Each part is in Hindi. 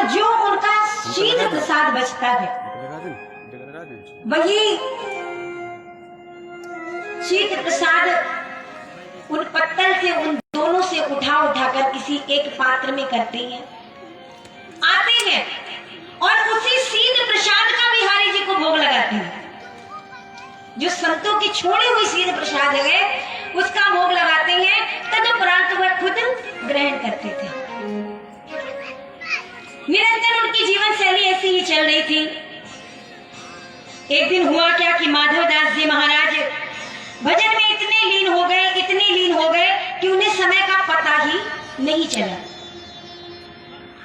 जो उनका शीत प्रसाद बचता है वही शीत प्रसाद उन पत्तल से उन दोनों से उठा उठाकर किसी एक पात्र में करते हैं, आते हैं और उसी शीत प्रसाद का बिहारी जी को भोग लगाते हैं। जो संतों की छोड़ी हुई शीत प्रसाद है उसका भोग लगाते हैं, तदुपरांत वह खुद ग्रहण करते थे। निरंतर उनकी जीवन शैली ऐसी ही चल रही थी। एक दिन हुआ क्या कि माधवदास जी महाराज भजन में इतने लीन हो गए कि उन्हें समय का पता ही नहीं चला।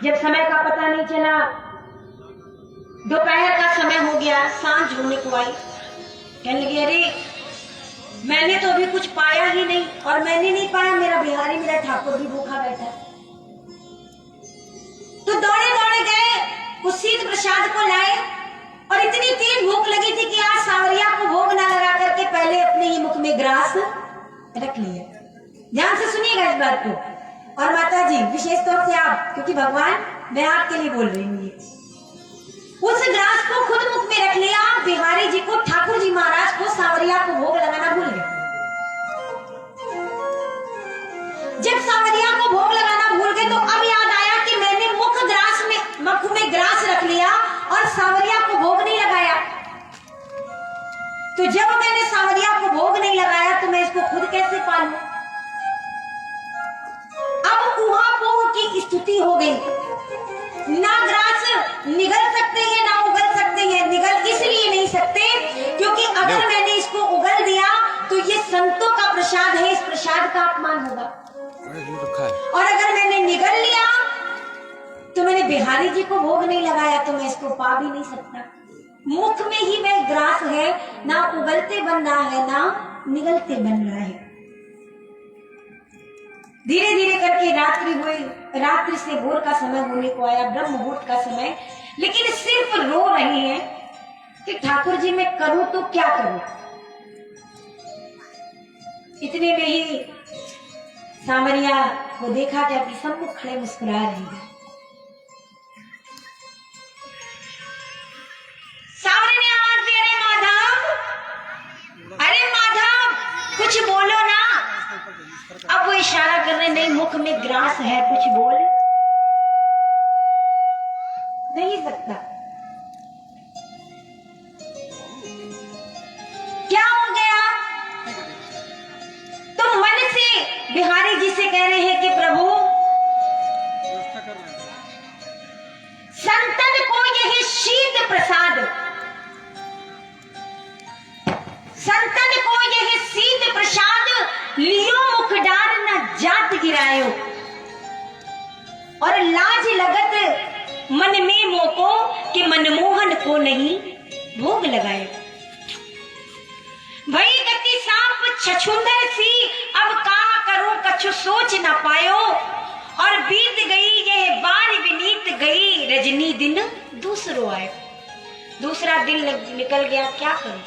जब समय का पता नहीं चला, दोपहर का समय हो गया, सांझ होने को आई। कहने लगे अरे मैंने तो अभी कुछ पाया ही नहीं, और मैंने नहीं पाया, मेरा बिहारी मेरा ठाकुर भी भूखा बैठा। तो दौड़े दौड़े गए, उस शीत प्रसाद को लाए, और इतनी तेज भूख लगी थी कि आज सांवरिया को भोग ना लगा करके पहले अपने ही मुख में ग्रास रख लिया। ध्यान से सुनिएगा इस बात को। और माता जी विशेष तौर से आप, क्योंकि भगवान मैं आपके लिए बोल रही हूँ, उस ग्रास को खुद मुख में रख लिया। बिहारी जी को, ठाकुर जी महाराज को सांवरिया को भोग लगाना भूल गए। जब सांवरिया को भोग लगाना भूल गए तो अब याद आया कि मैंने मुख में ग्रास रख लिया और सांवरिया को भोग नहीं लगाया। तो जब मैंने सांवरिया को भोग नहीं लगाया तो मैं इसको खुद कैसे पालूं? अब उहापोह की स्थिति हो गई। ना ग्रास निगल सकते हैं ना उगल सकते हैं। निगल इसलिए नहीं सकते क्योंकि अगर मैंने इसको उगल दिया तो ये संतों का प्रसाद है, इस प्रसाद का अपमान होगा। और अगर मैंने निगल लिया तो मैंने बिहारी जी को भोग नहीं लगाया, तो मैं इसको पा भी नहीं सकता। मुख में ही वह ग्रास है, ना उगलते बन रहा है ना निगलते बन रहा है। धीरे धीरे करके रात्रि हुई, रात्रि से भोर का समय होने को आया, ब्रह्म मुहूर्त का समय, लेकिन सिर्फ रो रहे हैं कि ठाकुर जी मैं करूं तो क्या करूं। इतने में ही सांवरिया को देखा क्या कि सम्मुख खड़े मुस्कुरा रहे हैं। सांवरे ने आवाज दी, अरे माधव कुछ बोलो ना। अब वो इशारा कर रहे, नहीं मुख में ग्रास है, कुछ बोल नहीं सकता। क्या हो गया? तो मन से बिहारी जी से कह रहे हैं कि प्रभु संतन को यही शीत प्रसाद, संतन को यही शीत प्रसाद लियो मुख डाल न जात गिरायो, और लाज लगत मन में मोको कि मनमोहन को नहीं भोग लगाए। भई गति सांप छछुंदर सी, अब कहा करूं कछु सोच न पायो, और बीत गई यह बार विनीत गई रजनी दिन दूसरो आए। दूसरा दिन निकल गया, क्या करूं?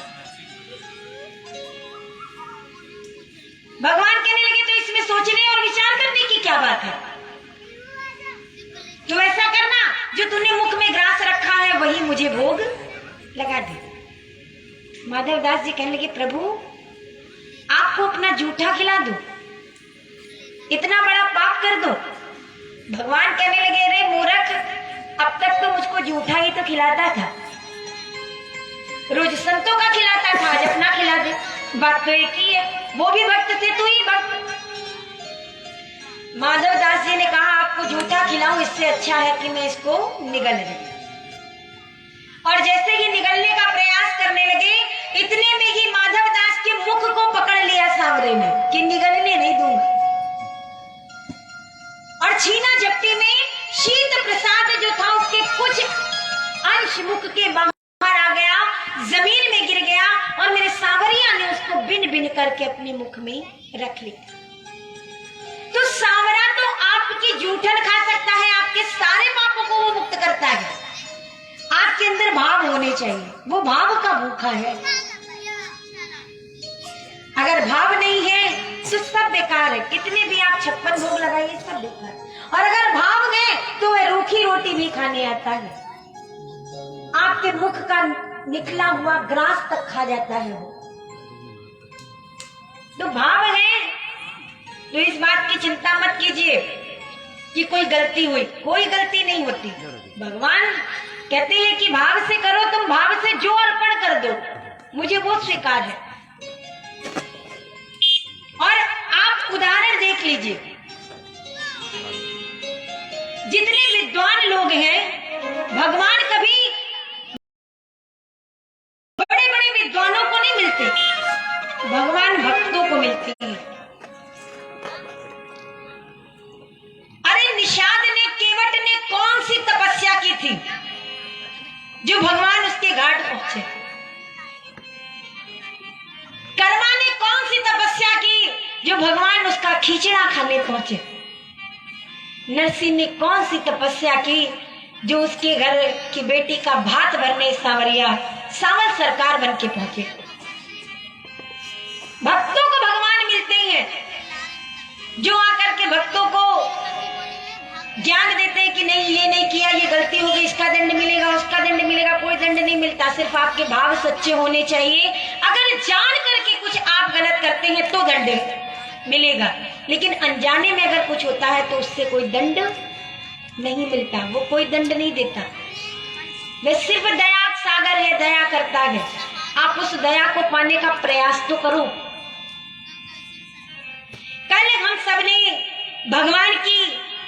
भगवान कहने लगे तो इसमें सोचने और विचार करने की क्या बात है? तो ऐसा करना, जो तूने मुख में ग्रास रखा है वही मुझे भोग लगा दे। माधवदास जी कहने लगे प्रभु आपको अपना जूठा खिला दूं, इतना बड़ा पाप कर दो? भगवान कहने लगे अरे मूर्ख, अब तक तो मुझको जूठा ही तो खिलाता था, रोज संतों का खिलाता था, आज अपना खिला दे। बात तो एक ही है, वो भी भक्त थे तू ही भक्त। माधवदास जी ने कहा आपको जूठा खिलाऊं, इससे अच्छा है कि मैं इसको निगल दूं। और जैसे ही निगलने का प्रयास करने लगे, इतने में ही माधवदास के मुख को पकड़ लिया सांवरे ने कि निगलने नहीं दूंगा। और छीना झपटी में शीत प्रसाद जो था उसके कुछ अंश मुख के बाहर आ गया, जमीन में गिर गया, और मेरे सांवरिया ने उसको बिन बिन करके अपने मुख में रख लिया। तो सांवरा तो आपकी जूठन खा सकता है, आपके सारे पापों को वो मुक्त करता है। आपके अंदर भाव होने चाहिए, वो भाव का भूखा है। अगर भाव नहीं है तो सब बेकार है, कितने भी आप 56 भोग लगाइए सब बेकार। और अगर भाव है तो वह रूखी रोटी रोटी भी खाने आता है, आपके मुख का निकला हुआ ग्रास तक खा जाता है वो। तो भाव है, तो इस बात की चिंता मत कीजिए कि कोई गलती हुई, कोई गलती नहीं होती। भगवान कहते हैं कि भाव से करो, तुम भाव से जो अर्पण कर दो मुझे वो स्वीकार है। और आप उदाहरण देख लीजिए, जितने विद्वान लोग हैं भगवान कभी बड़े बड़े विद्वानों को नहीं मिलते, भगवान भक्तों को मिलते हैं। अरे निषाद ने, केवट ने कौन सी तपस्या की थी जो भगवान उसके घाट पहुंचे? कर्मा ने कौन सी तपस्या की जो भगवान उसका खींचड़ा खाने पहुंचे? नरसिंह ने कौन सी तपस्या की जो उसके घर की बेटी का भात भरने सांवरिया सावल सरकार बन के पहुंचे? भक्तों को भगवान मिलते हैं जो आकर के भक्तों को ज्ञान देते हैं कि नहीं, ये नहीं किया, ये गलती हो गई, इसका दंड मिलेगा, उसका दंड मिलेगा। कोई दंड नहीं मिलता, सिर्फ आपके भाव सच्चे होने चाहिए। अगर जान करके कुछ आप गलत करते हैं तो दंड मिलेगा, लेकिन अनजाने में अगर कुछ होता है तो उससे कोई दंड नहीं मिलता, वो कोई दंड नहीं देता। वह सिर्फ दया सागर है, दया करता है। आप उस दया को पाने का प्रयास तो करो। कल हम सबने भगवान की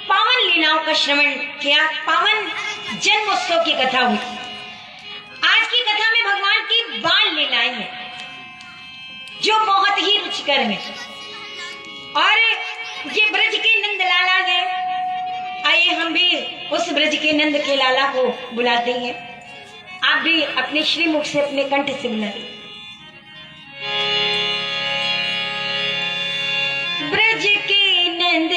पावन लीलाओं का श्रवण किया, पावन जन्मोत्सव की कथा हुई। आज की कथा में भगवान की बाल लीलाएं हैं जो बहुत ही रुचिकर है, और ये ब्रज के नंद लाला है। आइए हम भी उस ब्रज के नंद के लाला को बुलाते हैं। आप भी अपने श्रीमुख से, अपने कंठ से बुलाइए। ब्रज के नंद